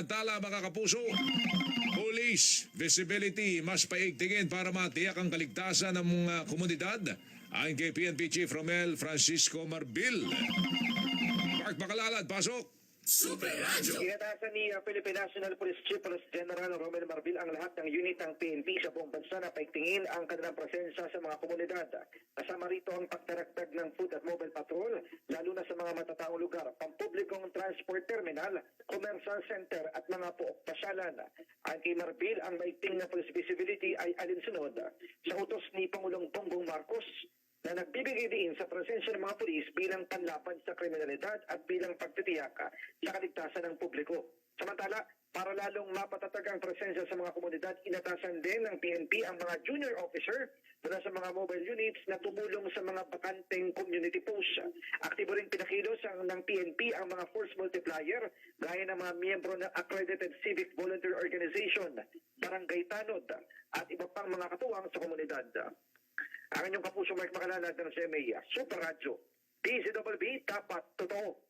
Tala mga kapuso, police visibility mas paigtingin para matiyak ang kaligtasan ng mga komunidad. Ayon kay PNP Chief Romel Francisco Marbil. Mark Bakalalad, pasok! Inatasan ni Philippine National Police Chief General Romel Marbil ang lahat ng unit ng PNP sa buong bansa na paigtingin ang kanilang presensya sa mga komunidad. Kasama rito ang pagdaragdag ng food at mobile patrol, lalo na sa mga matataong lugar, pampublikong transport terminal, commercial center at mga pasyalan. Ayon kay Marbil, ang maigting na police visibility ay alinsunod sa utos ni Pangulong Bongbong Marcos na nagbibigay din sa presensya ng mga pulis bilang panlaban sa kriminalidad at bilang pagtitiyak sa kaligtasan ng publiko. Samantala, para lalong mapatatag ang presensya sa mga komunidad, inatasan din ng PNP ang mga junior officer mula sa mga mobile units na tumulong sa mga bakanteng community posts. Aktibo rin pinakilos ng PNP ang mga force multiplier gaya ng mga miyembro ng Accredited Civic Volunteer Organization, Barangay Tanod at iba pang mga katuwang sa komunidad. Ang inyong kapuso Mark Bakalalad ng CMA, Super Radio, DZWB, dapat totoo.